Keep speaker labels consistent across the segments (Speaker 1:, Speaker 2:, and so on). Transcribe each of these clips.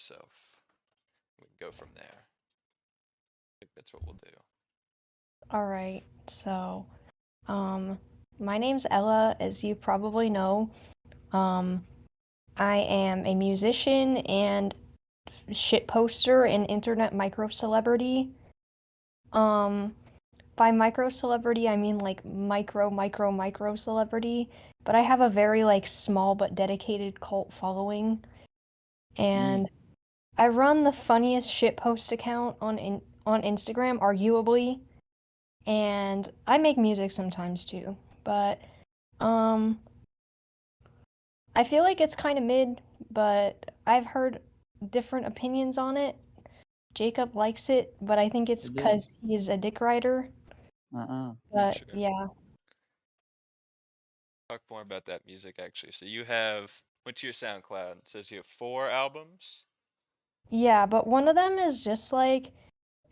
Speaker 1: yourself. We can go from there. I think that's what we'll do.
Speaker 2: All right. My name's Ella, as you probably know. Um, I am a musician and shit poster and internet micro celebrity. Um, by micro celebrity, I mean like micro celebrity, but I have a very like small but dedicated cult following,
Speaker 3: Mm.
Speaker 2: and I run the funniest shit post account on Instagram, arguably, and I make music sometimes too. But um I feel like it's kind of mid, but I've heard different opinions on it. Jacob likes it, but I think
Speaker 3: I
Speaker 2: it's
Speaker 3: do.
Speaker 2: cuz he's a dick rider.
Speaker 3: Uh-uh.
Speaker 2: But
Speaker 1: Sure.
Speaker 2: yeah.
Speaker 1: Talk more about that music actually. So you have, what's your SoundCloud? It says you have 4 albums.
Speaker 2: Yeah, but one of them is just like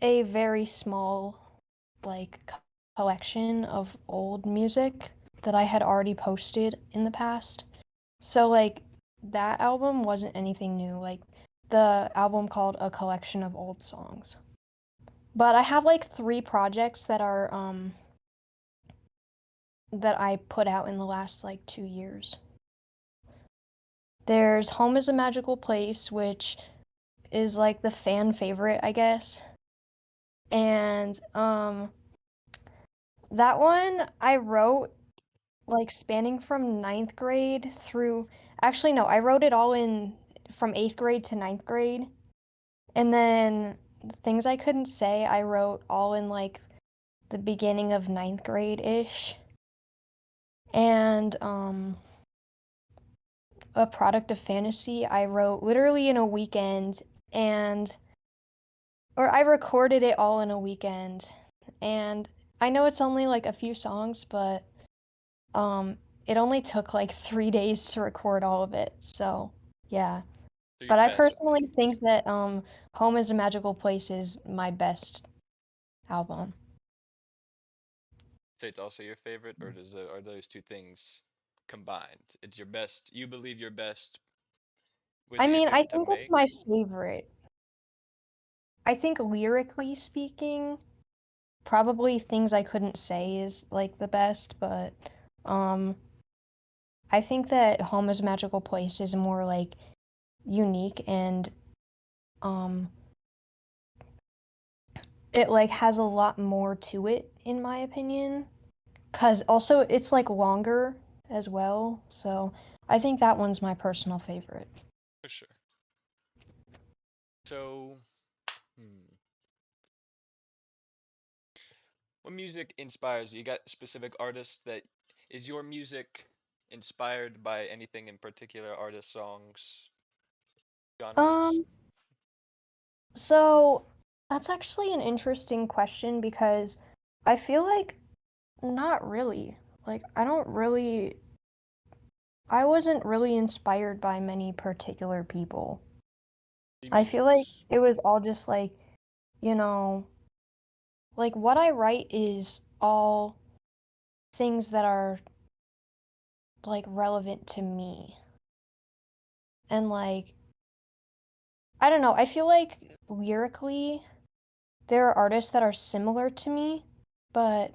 Speaker 2: a very small like collection of old music that I had already posted in the past. So like that album wasn't anything new. Like the album called A Collection of Old Songs. But I have like 3 projects that I put out in the last like 2 years. There's Home is a Magical Place, which is like the fan favorite, I guess. And that one I wrote like spanning from ninth grade through, actually no, I wrote it all in from 8th grade to ninth grade. And then things I couldn't say, I wrote all in like the beginning of ninth grade ish. And a product of fantasy I wrote literally in a weekend, and or I recorded it all in a weekend. And I know it's only like a few songs, but um it only took like 3 days to record all of it. So, yeah.
Speaker 1: So you're
Speaker 2: But I
Speaker 1: fast with
Speaker 2: personally
Speaker 1: things.
Speaker 2: think that Home is a Magical Place is my best album.
Speaker 1: Say it's also your favorite, or are those two things combined? It's your best. You believe your best. Was
Speaker 2: I
Speaker 1: it your
Speaker 2: mean, I
Speaker 1: favorite to
Speaker 2: think it's
Speaker 1: make?
Speaker 2: my favorite. I think lyrically speaking, probably Things I Couldn't Say is like the best, but um I think that Home is a Magical Place is more like unique, and um it like has a lot more to it in my opinion, cuz also it's like longer as well. So, I think that one's my personal favorite.
Speaker 1: For sure. So, what music inspires you? You got specific artists that is your music inspired by anything in particular? Artists, songs, genres?
Speaker 2: Um so that's actually an interesting question because I feel like not really. Like I wasn't really inspired by many particular people.
Speaker 1: You
Speaker 2: I
Speaker 1: mean
Speaker 2: feel like it was all just like, you know, like what I write is all things that are like relevant to me. And like, I don't know, I feel like lyrically there are artists that are similar to me, but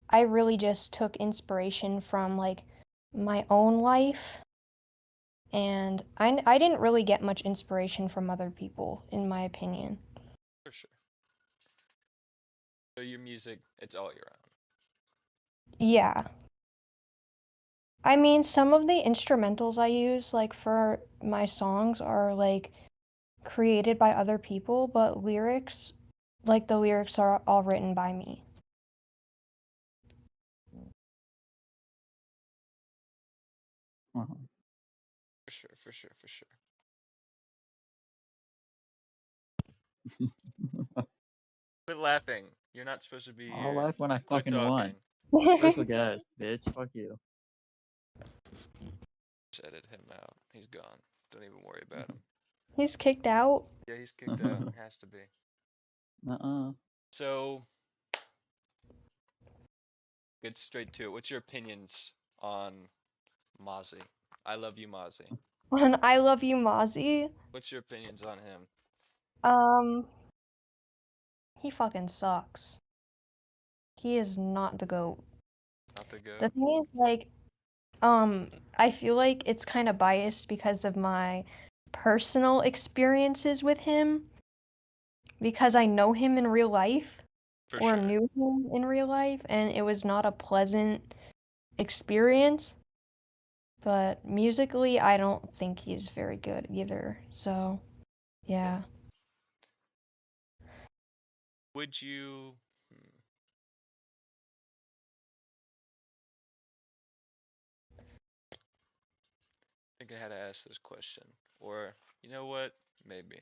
Speaker 2: I really just took inspiration from like my own life, and I didn't really get much inspiration from other people, in my opinion.
Speaker 1: for sure? So your music, it's all your own.
Speaker 2: Yeah. I mean, some of the instrumentals I use, like for my songs, are like created by other people, but the lyrics are all written by me.
Speaker 3: Uh-huh.
Speaker 1: For sure, for sure, for sure. Quit laughing. You're not supposed to be
Speaker 3: I'll
Speaker 1: here.
Speaker 3: laugh when I
Speaker 1: Quit
Speaker 3: fucking
Speaker 1: talking.
Speaker 3: won. Special guest, bitch. Fuck you.
Speaker 1: Just edit him out. He's gone. Don't even worry about him.
Speaker 2: He's kicked out.
Speaker 1: Yeah, he's kicked out. Has to be.
Speaker 3: Uh-uh.
Speaker 1: So, get straight to it. What's your opinions on Mozzie? I love you, Mozzie.
Speaker 2: On I Love You, Mozzie.
Speaker 1: What's your opinions on him?
Speaker 2: Um, he fucking sucks. He is not the GOAT.
Speaker 1: Not the
Speaker 2: The
Speaker 1: goat?
Speaker 2: thing is, like, I feel like it's kind of biased because of my personal experiences with him, because I know him in real life
Speaker 1: For
Speaker 2: or
Speaker 1: sure.
Speaker 2: knew him in real life, and it was not a pleasant experience. But musically, I don't think he's very good either. So,
Speaker 1: Yeah.
Speaker 2: yeah.
Speaker 1: Would you? I think I had to ask this question. Or, you know what? Maybe.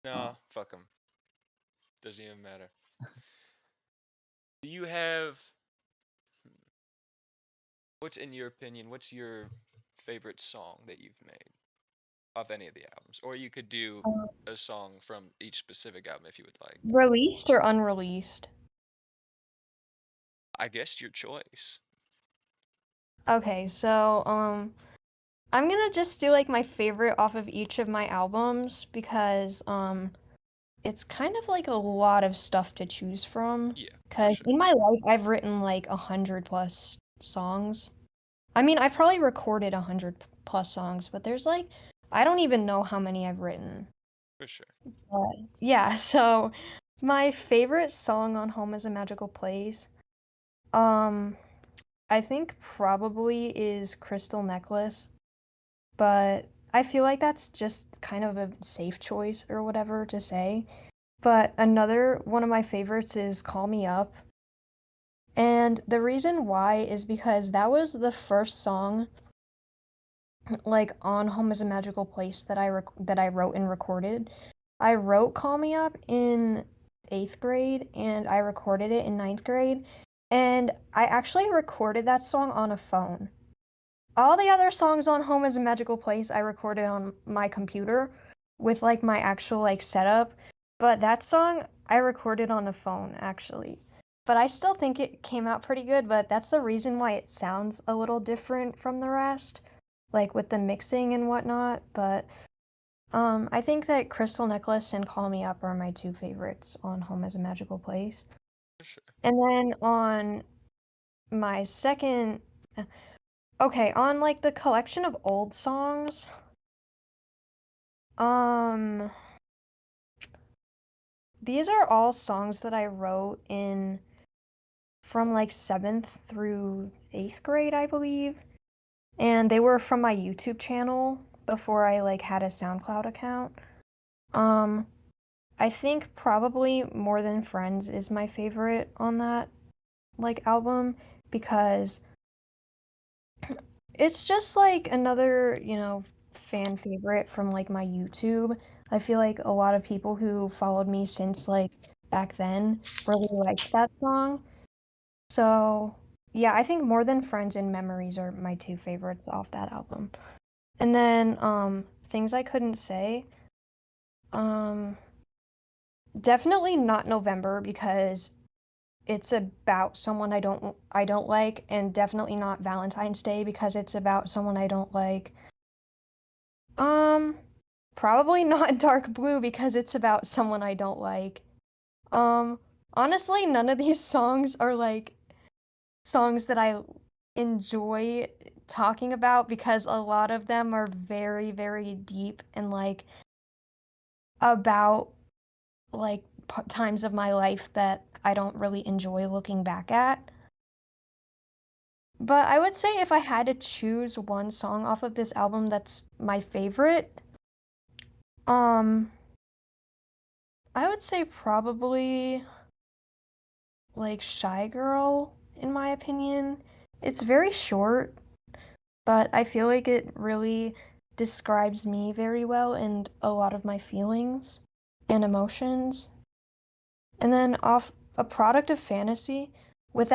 Speaker 3: Oh.
Speaker 1: No, fuck him. Doesn't even matter. Do you have? What's in your opinion? What's your favorite song that you've made off any of the albums? Or you could do
Speaker 2: Um,
Speaker 1: a song from each specific album if you would like.
Speaker 2: Released or unreleased?
Speaker 1: I guess your choice.
Speaker 2: Okay, so I'm gonna just do like my favorite off of each of my albums because it's kind of like a lot of stuff to choose from.
Speaker 1: Yeah, for
Speaker 2: Because
Speaker 1: sure.
Speaker 2: in my life, I've written like 100+ songs. I mean, I've probably recorded 100+ songs, but there's like, I don't even know how many I've written.
Speaker 1: For sure.
Speaker 2: But yeah, so my favorite song on Home is a Magical Place, um, I think probably is Crystal Necklace, but I feel like that's just kind of a safe choice or whatever to say. But another one of my favorites is Call Me Up. And the reason why is because that was the first song like on Home is a Magical Place that I wrote and recorded. I wrote Call Me Up in 8th grade and I recorded it in 9th grade. And I actually recorded that song on a phone. All the other songs on Home is a Magical Place I recorded on my computer with like my actual like setup, but that song I recorded on a phone actually. But I still think it came out pretty good, but that's the reason why it sounds a little different from the rest, like with the mixing and whatnot. But I think that Crystal Necklace and Call Me Up are my two favorites on Home is a Magical Place.
Speaker 1: For sure.
Speaker 2: And then on my second okay, on like the collection of old songs, um, these are all songs that I wrote in from like 7th through 8th grade, I believe. And they were from my YouTube channel before I like had a SoundCloud account. Um, I think probably More Than Friends is my favorite on that like album because it's just like another, fan favorite from like my YouTube. I feel like a lot of people who followed me since like back then really liked that song. So, yeah, I think More Than Friends and Memories are my two favorites off that album. And then Things I Couldn't Say. Um Definitely not November because it's about someone I don't like, and definitely not Valentine's Day because it's about someone I don't like. Um, Probably not Dark Blue because it's about someone I don't like. Um, Honestly, none of these songs are like songs that I enjoy talking about because a lot of them are very, very deep and like about like times of my life that I don't really enjoy looking back at. But I would say if I had to choose one song off of this album that's my favorite, um, I would say probably like Shy Girl, in my opinion. It's very short, but I feel like it really describes me very well and a lot of my feelings and emotions. And then off A Product of Fantasy, with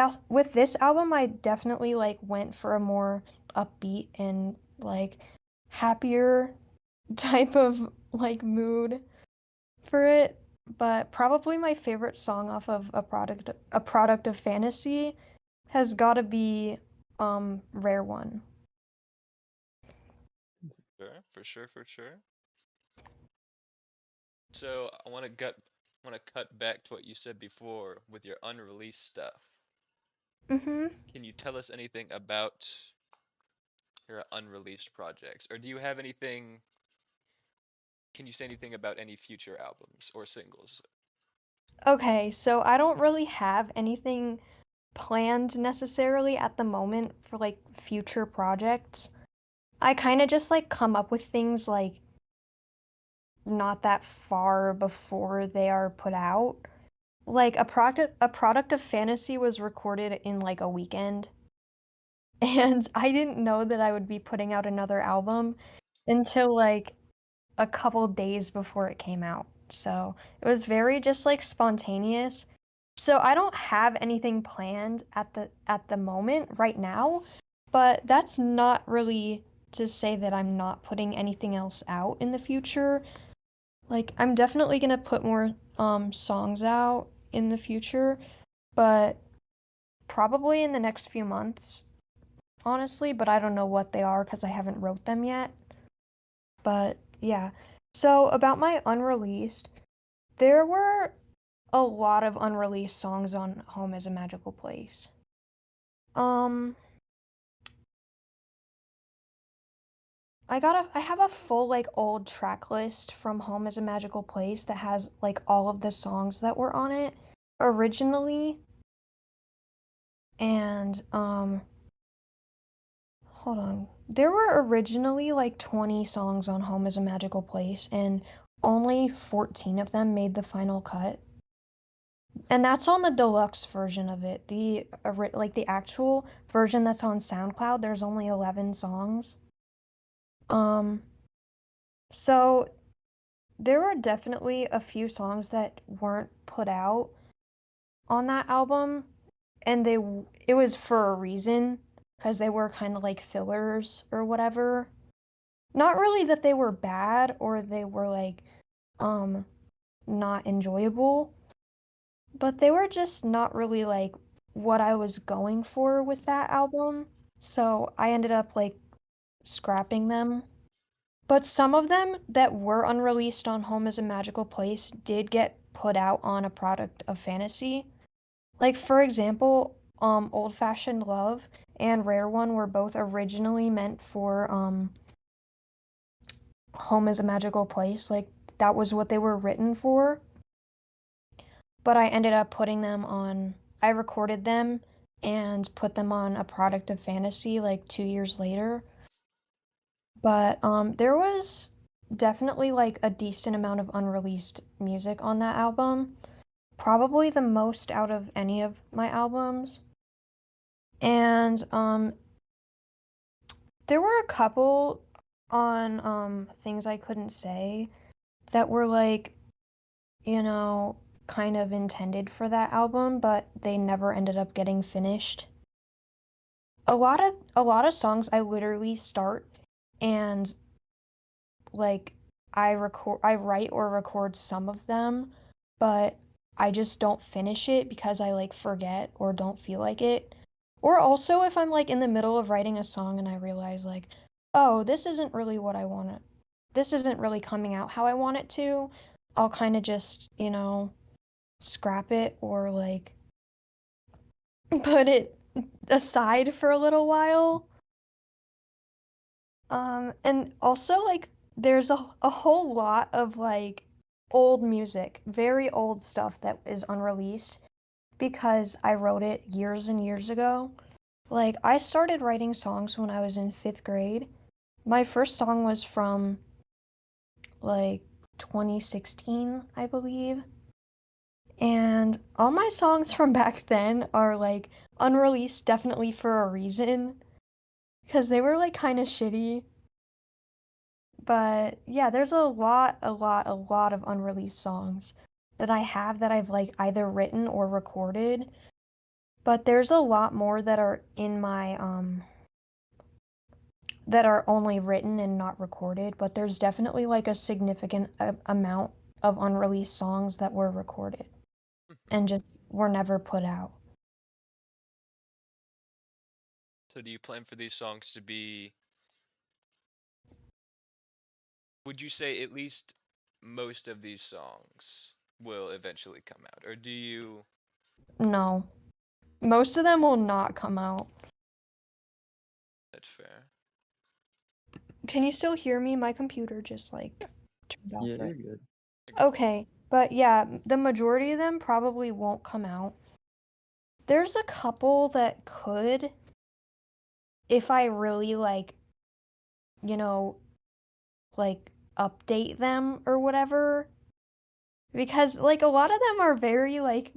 Speaker 2: this album I definitely like went for a more upbeat and like happier type of like mood for it. But probably my favorite song off of A Product of Fantasy has got to be Rare One.
Speaker 1: Sure, for sure, for sure. So I want to cut back to what you said before with your unreleased stuff.
Speaker 2: Mhm.
Speaker 1: Can you tell us anything about your unreleased projects, or do you have anything? Can you say anything about any future albums or singles?
Speaker 2: Okay, so I don't really have anything planned necessarily at the moment for like future projects. I kind of just like come up with things like not that far before they are put out. Like a product of fantasy was recorded in like a weekend, and I didn't know that I would be putting out another album until like a couple days before it came out. So, it was very just like spontaneous. So, I don't have anything planned at the moment right now, but that's not really to say that I'm not putting anything else out in the future. Like I'm definitely gonna put more songs out in the future, but probably in the next few months, honestly, but I don't know what they are because I haven't wrote them yet. But yeah. So about my unreleased, there were a lot of unreleased songs on Home is a Magical Place. Um I have a full like old track list from Home is a Magical Place that has like all of the songs that were on it originally. And hold on. There were originally like 20 songs on Home is a Magical Place and only 14 of them made the final cut. And that's on the deluxe version of it. Like the actual version that's on SoundCloud, there's only 11 songs. Um so there were definitely a few songs that weren't put out on that album, and it was for a reason because they were kind of like fillers or whatever. Not really that they were bad or they were like um not enjoyable, but they were just not really like what I was going for with that album. So I ended up like scrapping them. But some of them that were unreleased on Home is a Magical Place did get put out on a product of fantasy. Like for example, Old Fashioned Love and Rare One were both originally meant for Home is a Magical Place. Like that was what they were written for. But I ended up putting them on, I recorded them and put them on a product of fantasy like 2 years later. But there was definitely like a decent amount of unreleased music on that album. Probably the most out of any of my albums. And there were a couple on things I couldn't say that were like, you know, kind of intended for that album, but they never ended up getting finished. A lot of songs I literally start and like I write or record some of them, but I just don't finish it because I like forget or don't feel like it. Or also if I'm like in the middle of writing a song and I realize like, oh, this isn't really what I want to, this isn't really coming out how I want it to, I'll kind of just, scrap it or like put it aside for a little while. And also like there's a whole lot of like old music, very old stuff that is unreleased because I wrote it years and years ago. Like I started writing songs when I was in 5th grade. My first song was from like 2016, I believe. And all my songs from back then are like unreleased definitely for a reason because they were like kind of shitty. But yeah, there's a lot of unreleased songs that I have that I've like either written or recorded. But there's a lot more that are in my that are only written and not recorded, but there's definitely like a significant amount of unreleased songs that were recorded
Speaker 1: Mhm.
Speaker 2: and just were never put out.
Speaker 1: So do you plan for these songs to be would you say at least most of these songs will eventually come out, or do you?
Speaker 2: No. Most of them will not come out.
Speaker 1: That's fair.
Speaker 2: Can you still hear me? My computer just like turned off
Speaker 3: Yeah,
Speaker 2: for
Speaker 3: you're
Speaker 2: it.
Speaker 3: good.
Speaker 1: I got you.
Speaker 2: Okay, but yeah, the majority of them probably won't come out. There's a couple that could if I really like, you know, like update them or whatever. Because like a lot of them are very like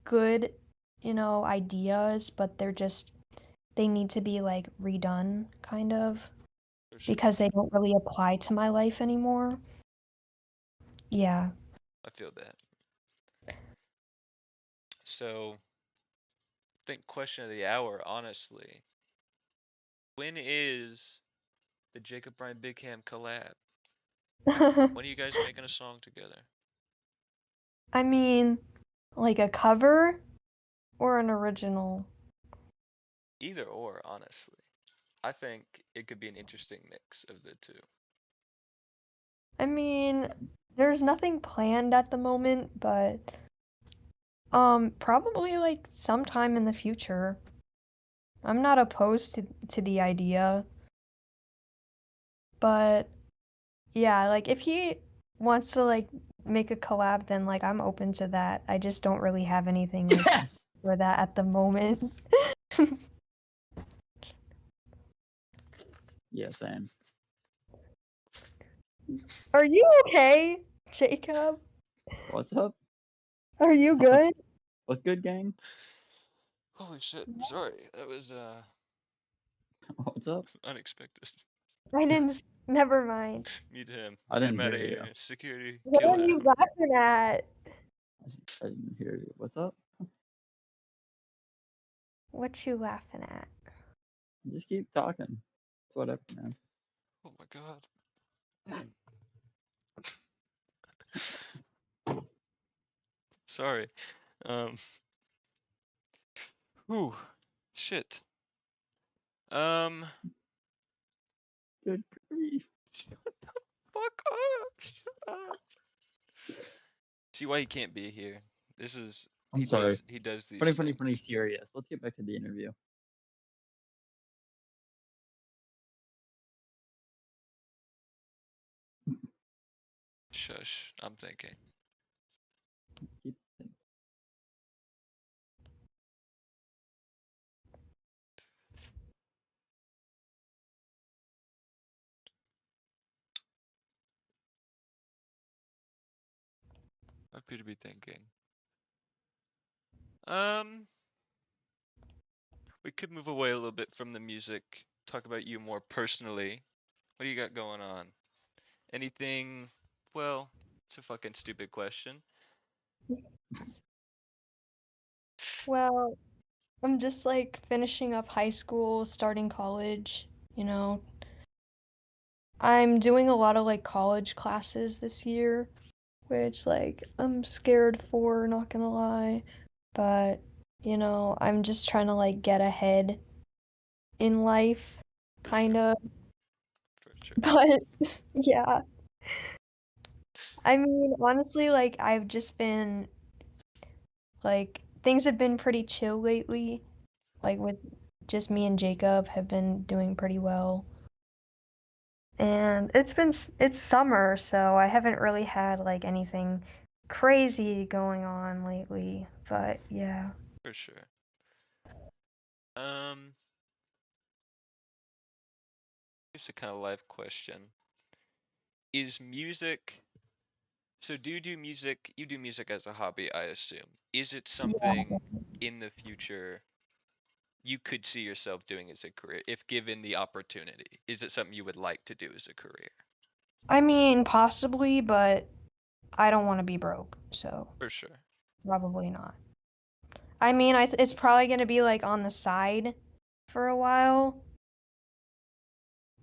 Speaker 2: good, ideas, but they need to be like redone kind of
Speaker 1: For sure.
Speaker 2: because they don't really apply to my life anymore. Yeah.
Speaker 1: I feel that. So, I think question of the hour, honestly. When is the Jacob Bryan Big Ham collab? When are you guys making a song together?
Speaker 2: I mean, like a cover or an original?
Speaker 1: Either or, honestly. I think it could be an interesting mix of the two.
Speaker 2: I mean, there's nothing planned at the moment, but probably like sometime in the future. I'm not opposed to the idea, but yeah, like if he wants to like make a collab, then like I'm open to that. I just don't really have anything like
Speaker 3: Yes.
Speaker 2: for that at the moment.
Speaker 3: Yeah, same.
Speaker 2: Are you okay, Jacob?
Speaker 3: What's up?
Speaker 2: Are you
Speaker 3: What's
Speaker 2: good?
Speaker 3: what's good, gang?
Speaker 1: Holy shit, sorry. That was
Speaker 3: What's up?
Speaker 1: unexpected.
Speaker 2: I didn't. Never mind.
Speaker 1: Meet him.
Speaker 3: I
Speaker 1: Get him
Speaker 3: didn't
Speaker 1: out
Speaker 3: hear
Speaker 1: of
Speaker 3: you.
Speaker 1: here. Security,
Speaker 2: What
Speaker 1: kill
Speaker 2: are you
Speaker 1: him.
Speaker 2: laughing at?
Speaker 3: I didn't hear you. What's up?
Speaker 2: What you laughing at?
Speaker 3: Just keep talking. It's whatever, man.
Speaker 1: Oh my god. Sorry. Um. Whew. Shit. Um.
Speaker 3: Good grief.
Speaker 1: Fuck up. Shut up. See why he can't be here. This is
Speaker 3: I'm sorry.
Speaker 1: he does these
Speaker 3: Funny,
Speaker 1: things.
Speaker 3: serious. Let's get back to the interview.
Speaker 1: Shush. I'm thinking.
Speaker 3: Keep
Speaker 1: I appear to be thinking. Um. We could move away a little bit from the music. Talk about you more personally. What do you got going on? Anything? Well, it's a fucking stupid question.
Speaker 2: Well, I'm just like finishing up high school, starting college, you know. I'm doing a lot of like college classes this year, which like I'm scared for, not gonna lie. But, I'm just trying to like get ahead in life,
Speaker 1: For sure.
Speaker 2: kind of.
Speaker 1: For sure.
Speaker 2: But yeah. I mean, honestly, like I've just been like things have been pretty chill lately. Like with just me and Jacob have been doing pretty well. And it's summer, so I haven't really had like anything crazy going on lately. But yeah.
Speaker 1: For sure. Um, here's a kind of life question. Is music, so do you do music? You do music as a hobby, I assume. Is it
Speaker 2: Yeah.
Speaker 1: something in the future you could see yourself doing as a career if given the opportunity? Is it something you would like to do as a career?
Speaker 2: I mean, possibly, but I don't want to be broke, so
Speaker 1: For sure.
Speaker 2: probably not. I mean, it's probably gonna be like on the side for a while.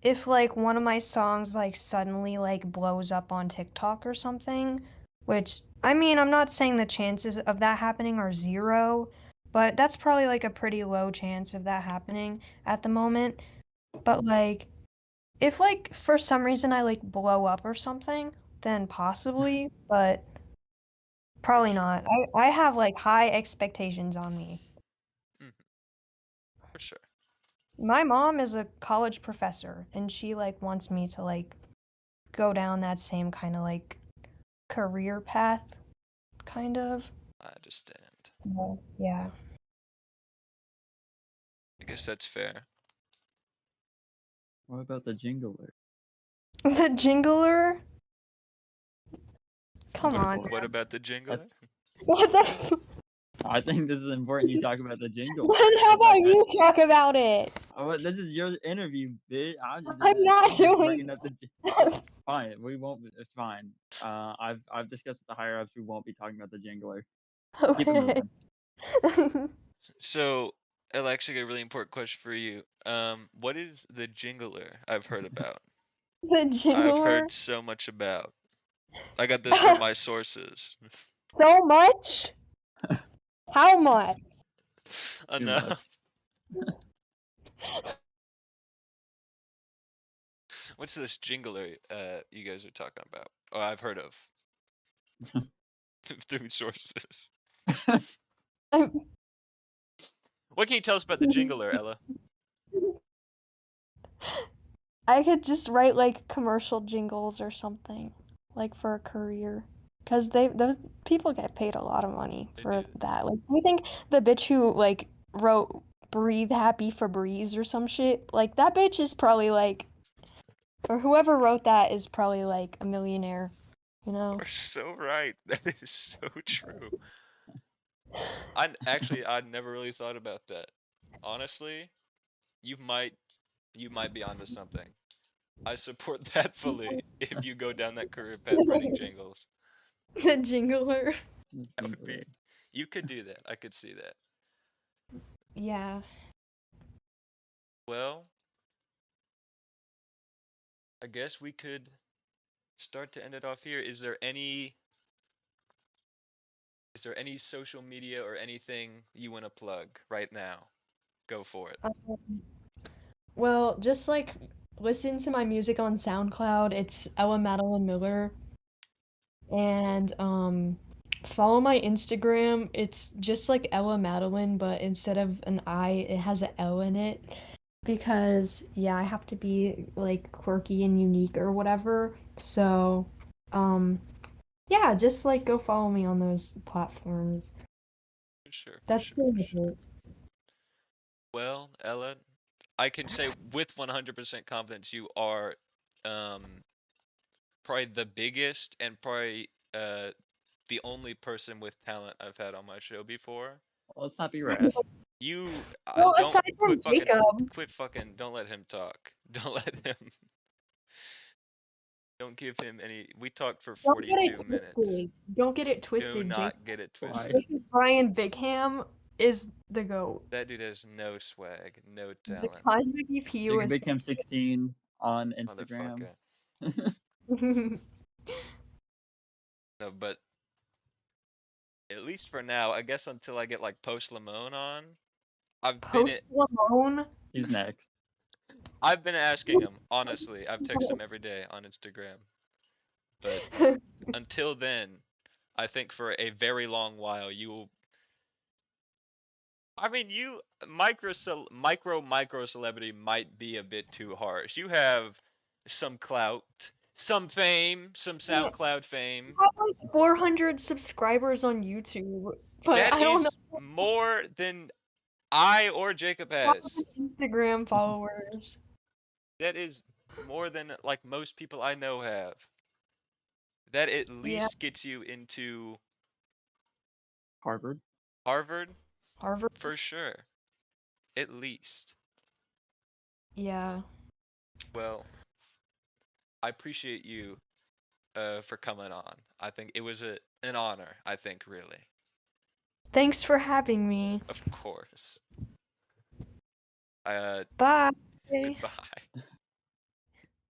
Speaker 2: If like one of my songs like suddenly like blows up on TikTok or something, which I mean, I'm not saying the chances of that happening are zero, but that's probably like a pretty low chance of that happening at the moment. But like If like for some reason I like blow up or something, then possibly, but probably
Speaker 1: sure.
Speaker 2: not. I have like high expectations on me.
Speaker 1: Hmm. For sure.
Speaker 2: My mom is a college professor and she like wants me to like go down that same kind of like career path kind of.
Speaker 1: I understand.
Speaker 2: Yeah.
Speaker 1: I guess that's fair.
Speaker 3: What about the jingler?
Speaker 2: The jingler? Come
Speaker 1: What
Speaker 2: on.
Speaker 1: what
Speaker 2: Man.
Speaker 1: about the
Speaker 3: I,
Speaker 1: jingler?
Speaker 2: What the f-
Speaker 3: I think this is important you talk about the jingler.
Speaker 2: Then how about you talk about it?
Speaker 3: This is your interview, bitch.
Speaker 2: I'm not
Speaker 3: I'm just
Speaker 2: doing
Speaker 3: bringing up the.
Speaker 2: that.
Speaker 3: Fine, we won't. It's fine. I've discussed with the higher ups. We won't be talking about the jingler. Keep it
Speaker 2: Okay.
Speaker 3: moving.
Speaker 1: So, I'll actually get a really important question for you. What is the jingler I've heard about?
Speaker 2: The
Speaker 1: I've
Speaker 2: jingler?
Speaker 1: heard so much about. I got this from my sources.
Speaker 2: So much? How much?
Speaker 3: Too much.
Speaker 1: Enough. What's this jingler you guys are talking about? Oh, I've heard of through sources.
Speaker 2: I'm-
Speaker 1: What can you tell us about the jingler, Ella?
Speaker 2: I could just write like commercial jingles or something, like for a career. Cause those people get paid a lot of money
Speaker 1: They
Speaker 2: for
Speaker 1: do.
Speaker 2: that. Like, you think the bitch who like wrote "Breathe Happy Febreze" or some shit, like that bitch is probably like, or whoever wrote that is probably like a millionaire, you know?
Speaker 1: You're so right. That is so true. I'd never really thought about that. Honestly, you might you might be onto something. I support that fully if you go down that career path writing jingles.
Speaker 2: The jingler.
Speaker 3: The
Speaker 1: That would
Speaker 3: jingler.
Speaker 1: be you could do that. I could see that.
Speaker 2: Yeah.
Speaker 1: Well, I guess we could start to end it off here. Is there any social media or anything you want to plug right now? Go for it.
Speaker 2: Well, just like listen to my music on SoundCloud. It's Ella Madeline Miller. And follow my Instagram. It's just like Ella Madeline, but instead of an I, it has an L in it. Because yeah, I have to be like quirky and unique or whatever. So, um yeah, just like go follow me on those platforms.
Speaker 1: For sure, for
Speaker 2: That's
Speaker 1: sure,
Speaker 2: pretty
Speaker 1: for
Speaker 2: much
Speaker 1: sure.
Speaker 2: it.
Speaker 1: Well, Ella, I can say with 100% confidence you are um probably the biggest and probably the only person with talent I've had on my show before.
Speaker 3: Well, let's not be rash.
Speaker 1: You
Speaker 2: Well,
Speaker 1: don't
Speaker 2: aside from Jacob,
Speaker 1: quit fucking don't let him talk. Don't let him don't give him any. We talked for
Speaker 2: don't get it
Speaker 1: 42 minutes.
Speaker 2: twisted. Don't get it
Speaker 1: Do
Speaker 2: twisted, Jacob.
Speaker 1: not get it
Speaker 3: Why?
Speaker 1: twisted.
Speaker 2: Jacob Brian Bigham is the GOAT.
Speaker 1: That dude has no swag, no
Speaker 2: The
Speaker 1: talent.
Speaker 2: Cosmic EPU
Speaker 3: Jacob
Speaker 2: is
Speaker 3: Big 16 on Instagram.
Speaker 1: Motherfucker. No, but at least for now, I guess until I get like Post Lamone on, I've been
Speaker 2: Post Malone.
Speaker 3: He's next.
Speaker 1: I've been asking him, honestly. I've texted him every day on Instagram. But until then, I think for a very long while you will I mean you micro celebrity might be a bit too harsh. You have some clout, some fame, some
Speaker 2: Yeah,
Speaker 1: SoundCloud fame.
Speaker 2: I have like 400 subscribers on YouTube, but
Speaker 1: That
Speaker 2: I don't know
Speaker 1: is more than I or Jacob
Speaker 2: how
Speaker 1: has.
Speaker 2: many Instagram followers.
Speaker 1: That is more than like most people I know have. That at
Speaker 2: Yeah,
Speaker 1: least gets you into
Speaker 3: Harvard.
Speaker 1: Harvard
Speaker 2: Harvard.
Speaker 1: for sure. At least.
Speaker 2: Yeah.
Speaker 1: Well, I appreciate you for coming on. I think it was an honor, I think really.
Speaker 2: Thanks for having me.
Speaker 1: Of course. Uh
Speaker 2: Bye.
Speaker 1: goodbye.